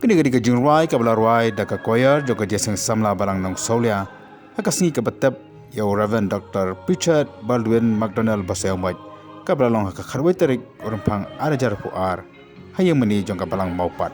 Kini gadi ka jingruai ka belarwai da ka koyar jo ka jeseng samla balang nong solia. Haka singi ka betep ya Reverend Dr. Richard Baldwin McDonald Basayomaj ka belalong haka kharwai tarik urumpang arajar puar. Hayang meni jong ka balang maupat.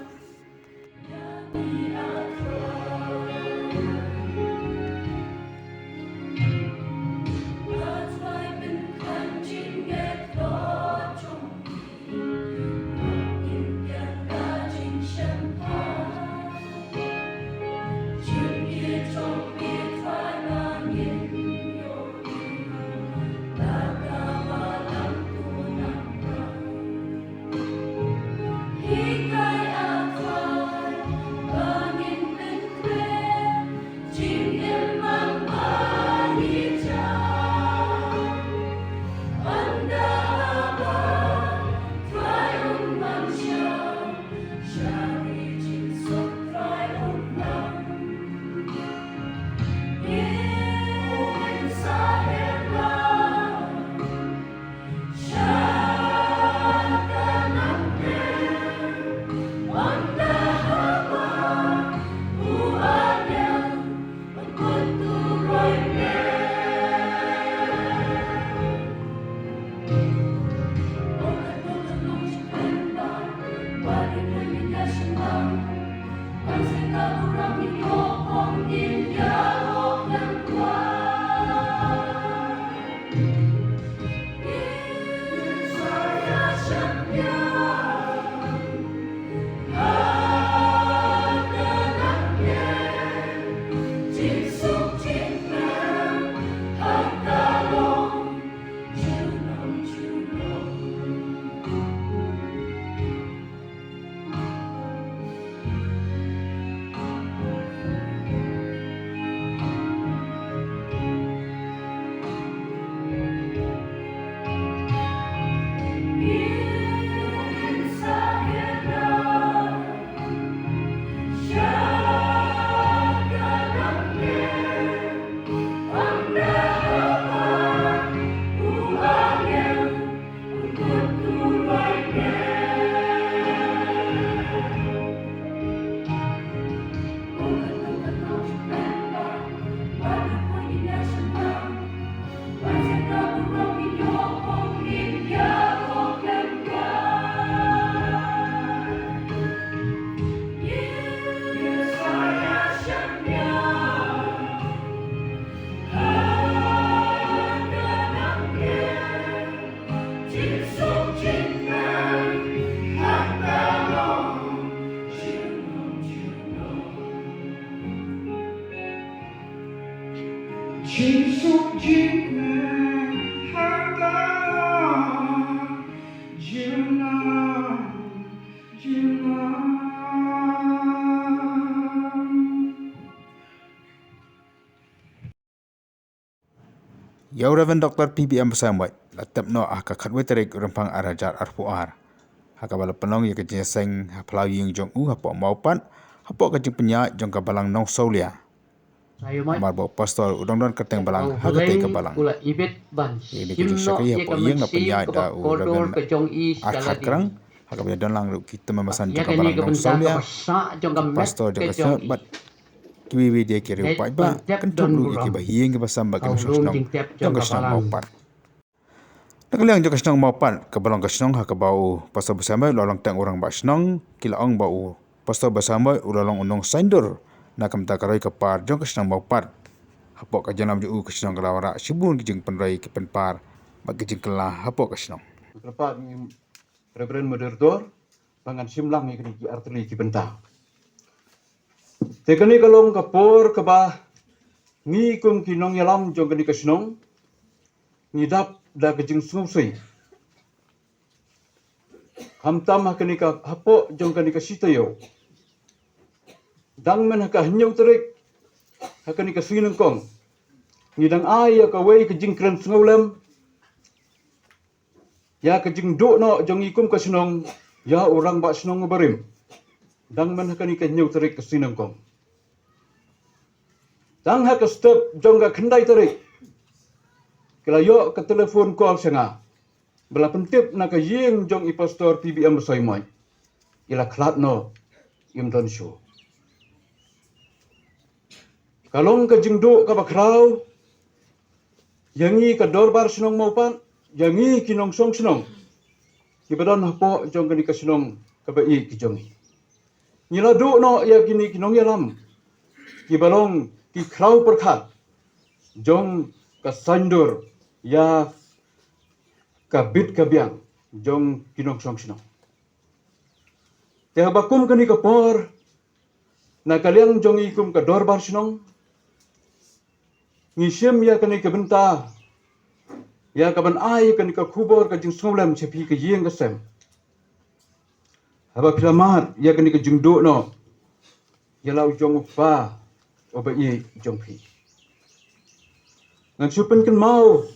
Ya Reverend Dr. PBM Basayomaj latap no ka kharwai tarik urumpang arajar arpuar. Haka bala penong ya ka jeseng haplau yung jong hapo maupat hapo ka jing penyak jong ka balang nong solia. Amar bo pastor udong-udong kateng balang haka tay ka balang. Ini ka jing sakay hapo yung na penyak da Reverend Arhat kerang haka bala dan lang kita memasan jong ka balang nong solia. Pastor jong ka sengat bat kiwi dia kira upai ba kan tulu iki bahiyeng ke basam bagan sosnong jong ka senang maupat. Nakaliang jong ka senang maupat ka balang ka senang haka bau pastor bersama lolong tang orang ba senang kilaong bau pastor bersama ulalong unong saindur nakam ta karoi ka par jong ka senang maupat. Hapo ka janam ju ka senang kalawara sibun ki jeng penrai ki penpar bag jeng kelah hapo ka senang. Lepas ni Reverend Moderator pangan simlang ni ki arteli ki bentang. Tekani kalong kapor kaba ni kum kinong yalam jong kani kasnong ni dap da kejing sungsui. Hamtam hakani ka hapo jong kani kasitayo. Dang men haka hanyong terik hakani ka sineng kong. Ni dang ay ka wei kejing kren sungulem. Ya kejing do no jong ikum kasnong ya orang ba senong barim. Dang men hakani ka hanyong terik ka sineng kong. Dang haka step jong ka kendai terik. Kala yo ke telefon call senga. Bela pentip na ka yeng jong i pastor PBM Basayomaj. Ila klat no im don show. Kalong ka jingdo ka bakraw, yangi ka dorbar sinong maupan, yangi kinong song sinong. Ibadon hapo jong kani ka sinong ka bai ki jongi. Nila do no ya kini kinong yalam. Kibalong ki kraw perkat. Jong ka sandur ya ka bit ka biang jong kinong song sinong. Te bakum kani ka por na kaliang jong ikum ka dorbar sinong. Ngisim ya kani ka benta. Ya kaban ai kani ka kubor ka jing songlam cepi ka yeng ka sem. Haba pilamat ya kani ka jing do no. Ya lau jong fa oba i jong pi. Ngan supen kan mau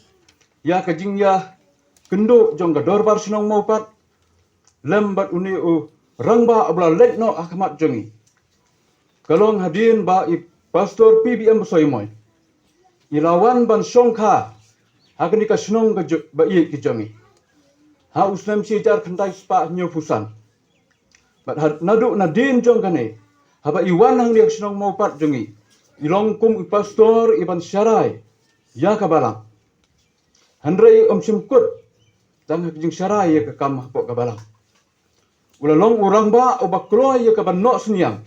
ya ka jing ya kendo jong ka dorbar sinong mau pat lembat uni u rangba abla lek no akamat jongi. Kalong hadin ba i pastor PBM soimoy. Ilawan ban songka hakani ka sinong ka ba i ki jongi. Ha uslam si jar kentai spa nyo pusan. Bat nadu nadin jong kane. Haba iwan hang liak sinong mau pat jongi. Ilong kum i pastor iban syarai. Ya kabalang. Handrai simkut. Tang hak jing syarai ya ke kam hapok kabalang. Ulalong urang ba ubak kloy ya kaban no senyang.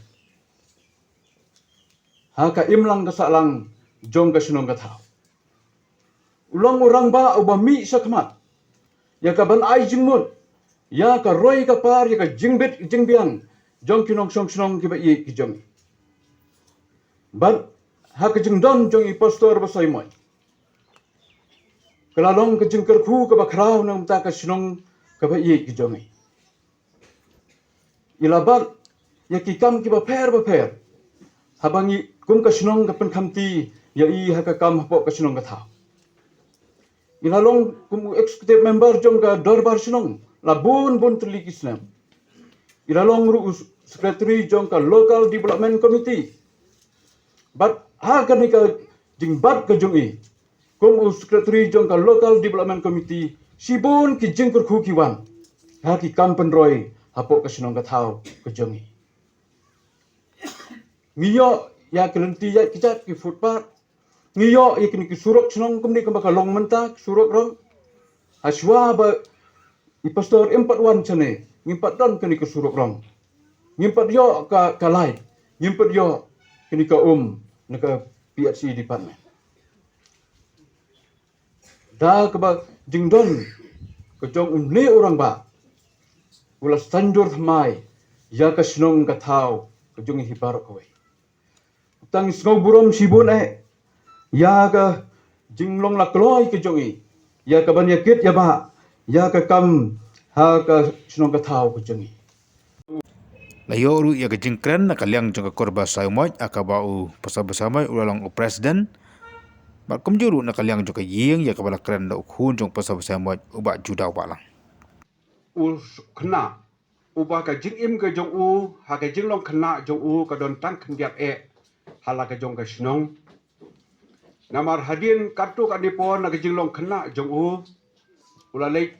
Haka imlang kasalang jong ka sinong ka tau. Ulang urang ba uba mi sakmat. Ya kaban ai jingmut. Ya ka roy ka par ya ka jingbit jingbiang. Jong kinong song sinong kiba i ki jong. Bat haka jingdon jong i pastor ba soimoy. Kalalong ka jingker ku ka bakraw nang ta ka sinong kiba i ki jong. Ilabat ya kikam kiba per. Habangi kum ka sinong ka penkamti ya i haka kam hapok ka sinong ka tau. Ilalong kum executive member jong ka dorbar sinong labun bun terlik Islam. Ilalong ru secretary jong ka local development committee. Bat haka ni ka jingbat ka jong i. Kum secretary jong ka local development committee sibun ki jingkur ku kiwan. Haki kam penroy hapok ka sinong ka tau ka jong i. Ngiyo ya kelenti ya kijat ki footpath. Ngiyo ya kini ki surok sinong kum ni ka long mentak surok rong. Aswa ba i pastor 41 chane ngimpat don kini ka surok rong. Ngimpat yo ka kalai. Ngimpat yo kini ka naka PHC department. Da ka ba jingdon ka jong ni orang ba. Ulas tanjur mai ya ka sinong ka tau ka jong hibarok kawai. Tang sngau burom sibun ya ka jinglong la kloy ke jongi ya ka ban yakit ya ba ya ka kam ha ka sinong ka tau ke jongi Layo ru ya ka jingkren na kaliang jong ka korba saimoy akabau pasabasama ulalong u president. Bat kumjuru na kaliang jong ka yeng ya ka balakren da ukhun jong pasabasama uba judaw balang. Kena ubah ka jingim ke jong ha ka jinglong kena jong ka don tang kendiat hala ka jong ka sinong namar hadin kartu ka dipon na ka jinglong kena jong ulalay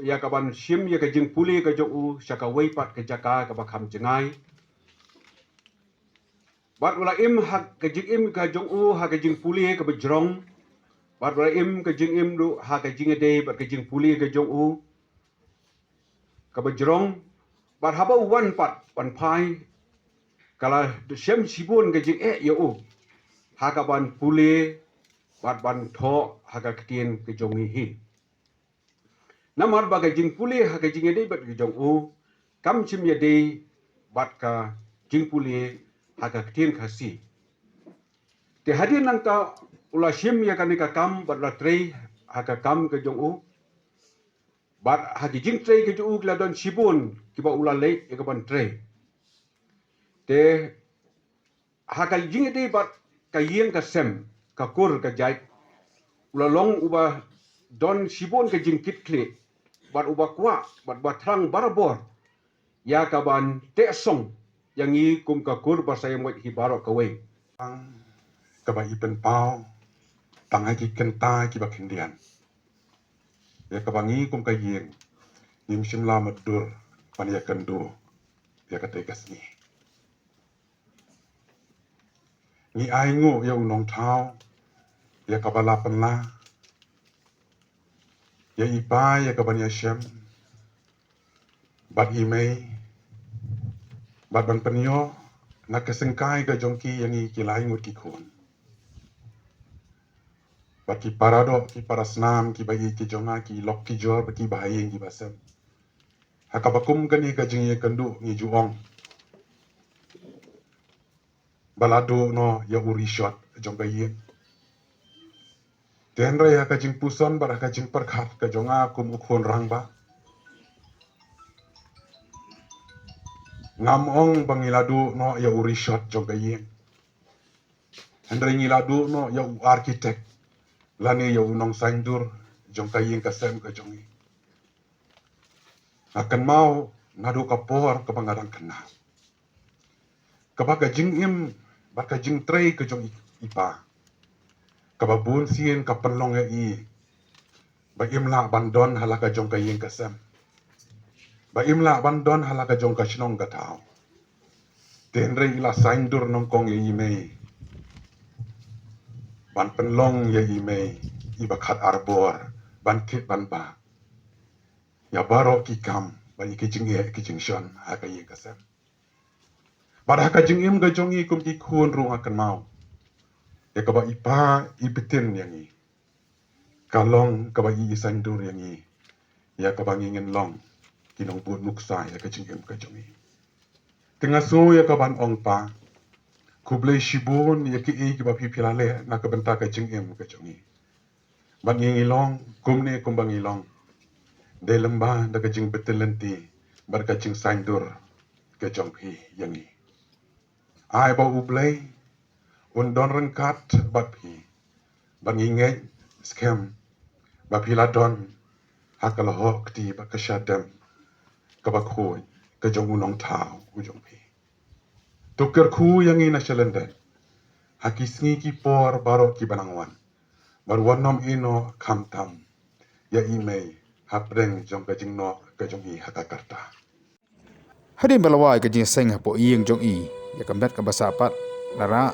ya ka ban sim ya ka jing puli ka jong syaka weipat ka jaka ka bakam jengai bat ulaim hak ka jingim ka jong ha ka jing puli ka bejrong bat ulaim ka jingim du ha ka jingede bat ka jing puli ka jong ka bejrong bat haba wan pat pan pai kala sem sibun ka jing ya ha ka ban puli bat ban tho ha ka ketien ka jong hi namar bagai jing puli ha ka jing ede bat ka jong kam chim ya de bat ka jing puli ha ka ketien ka si te hadin nang ta ula sim ya kan ka kam bat la trei ha ka kam ka jong bat ha ki jing trei ka jong la don sibun ki ba ula le ya ka ban trei te ha ka jing ede bat ka yeng ka sem ka kur ka jai ulalong uba don sibun ka jing kit kle bat uba kwa bat batrang barabor ya ka ban te song yang i kum ka kur basaya mo hibaro ka we ka ba ipen pau tanga ki kenta ki ba kindian ya ka bangi kum ka yeng nim sim la madur pan ya kendo ya ka te kasni Ngi aingu ya unong tau, ya kabala penla, ya ipa ya kaban Yashem, bat imei, bat ban penyo, na kesengkai ka jongki yang i kilai ngut ki kun. Bat ki parado, ki parasnam, ki bagi ki jonga, ki lok ki jor, bat ki bahayeng ki basem. Hakabakum kani ka jing ye kandu ngi juong. Balado no ya uri shot jongka yin. Tenra ya ka jing puson bara ka jing perkhat ka jonga kum ukon rangba. Ngamong bangiladu no ya uri shot jongka yin. Hendra ngiladu no ya u architect. Lani ya unong saindur jongka yin kasem ka jongi. Akan mau nadu kapor ka bangarang kena. Kabaka jing im baka jing trei ka jong ipa. Kababun sien ka penlong ya i. Ba imla bandon halaka jong ka yin kasem. Ba imla bandon halaka jong ka shnong ka tau. Tenre ila saindur nongkong ya i mei. Ban penlong ya i mei. Iba khat arbor. Ban kit ban ba. Ya baro ki kam. Ba i kijing ye kijing shon haka yin kasem. Pada haka jing im ka jong i kum ki kun rung akan mau. Ya kaba ipa ibetin yang i. Kalong kaba i isandur yang i. Ya kaba ngingen long. Kinong buat nuksa ya ka jing im ka jong i. Tengah so ya kaban ong pa. Kublai shibun ya ki i kiba pipilale na kabenta ka jing im ka jong i. Bang ngilong kumne kumbang ngilong. De lembah da ka jing betin lenti. Bar ka jing sandur ka jong pi yang i. Ai ba ublay. Undon rengkat bapi. Bang ingay skem. Bapi ladon. Hakalohok di bakasyadam. Kabakhoy. Kajong unong tao. Ujong pi. Tukar ku yang ina syalendan. Hakisngi ki por barok ki banangwan. Barwanom ino kamtam. Ya imei. Hapreng jong kajing no kajong i hakakarta. Hadin balawai ka jing seng hapo iyeng jong i. Ya kamdat ka basapat. Lara.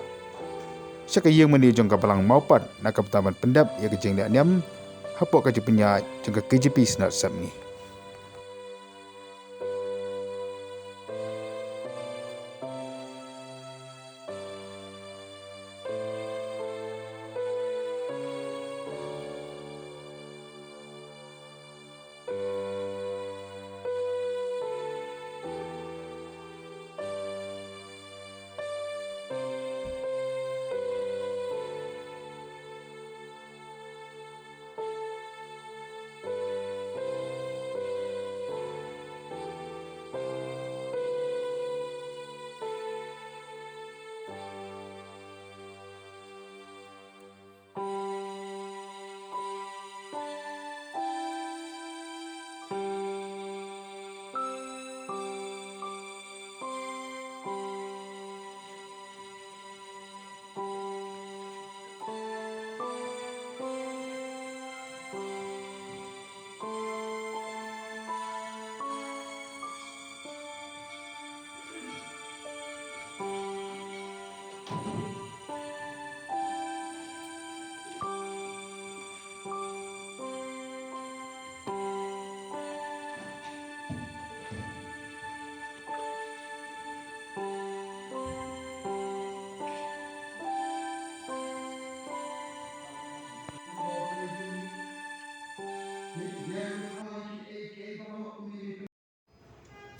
Syaka iyeng mani jong ka balang maupat. Na kaptaman pendap ya ka jing niam. Hapo ka jing penyak jong ka KJP senat sabni.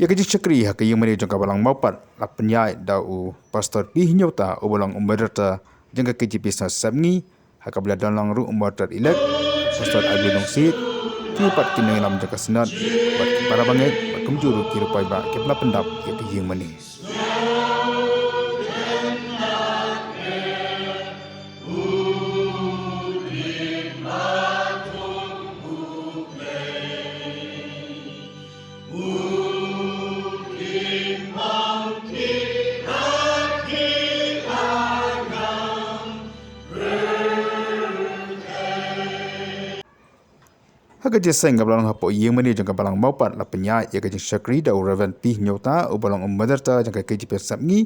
Ya kajik cakri haka yang mani jong ka balang maupat. La penyai dau pastor pi nyota ubalang umbadarta jong ka KJP senat sabni. Haka bila dalang ru umbadat ilek. Pastor Abi Longsit. Tipat kinang ilam jong ka senat. Bat para banget. Bat kumjuru kirupai ba kepala pendap ya ka yang mani. Haka jeseng ka balang hapo iyeng mani jong ka balang maupat la penyai ya ka jing syakri dau Reverend pi nyota ubalang umbadarta jong ka KJP sabni.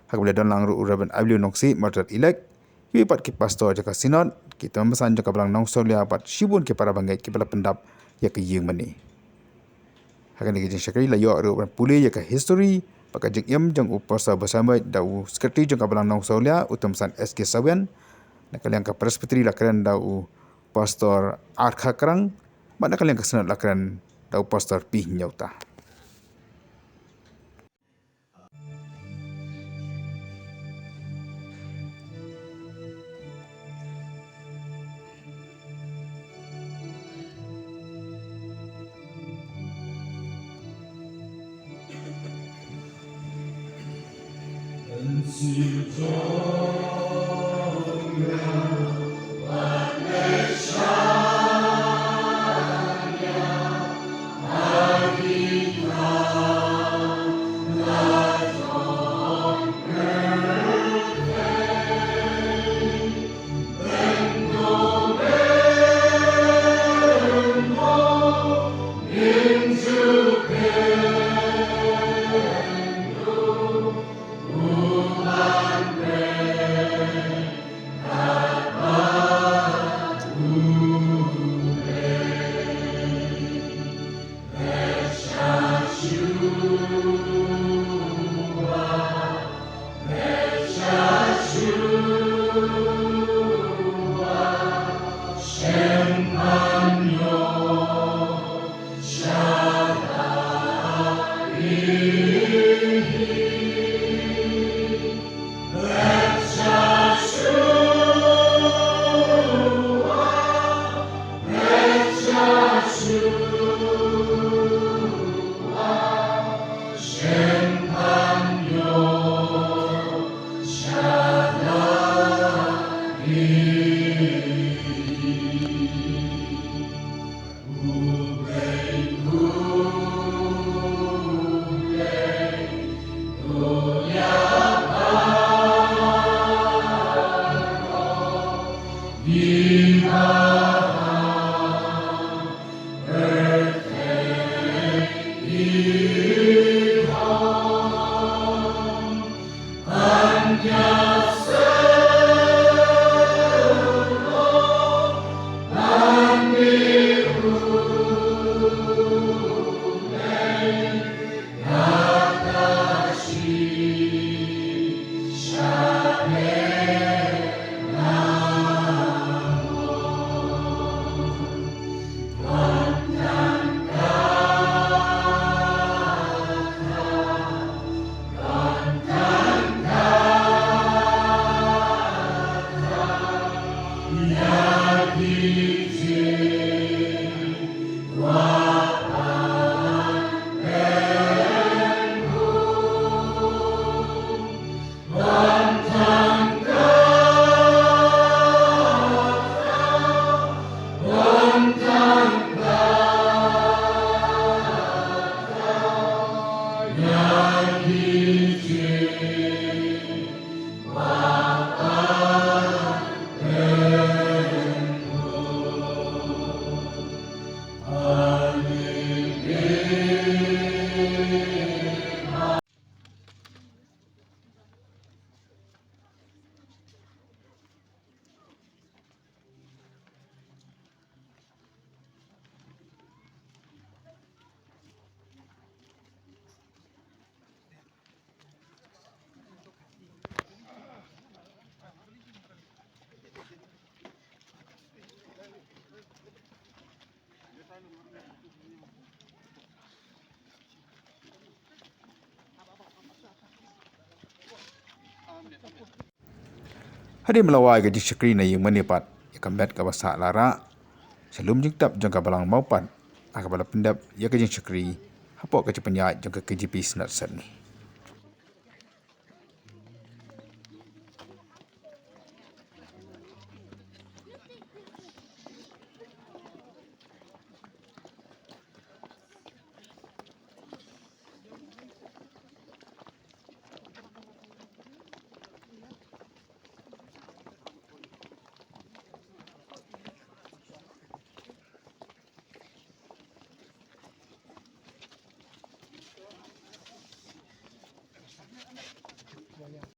Hakabla don lang ru Reverend Ablu Noksi Martat Ilek ki pat ki pastor jaka sinod kita mesan jaka belang nong solia pat shibun ki para bangai ki bala pendap ya ke yeng mani. Hakan ni jeng syakri la yo ru puli ya ke history paka jeng yem jeng upasa bersama dau sekretari jeng belang nong solia utam san SK Sawen nak kalian ka presbytery la keren dau pastor Arkha Krang mak nak kalian ka sinod la keren dau pastor Pi Nyauta. Hadi melawai gaji syakri na yung manipat, ikambat ka basa lara, salum jeng tap jeng ka balang maupan, akabala pendap ya gaji syakri, hapok gaji penyat jeng ka KGP senat ni.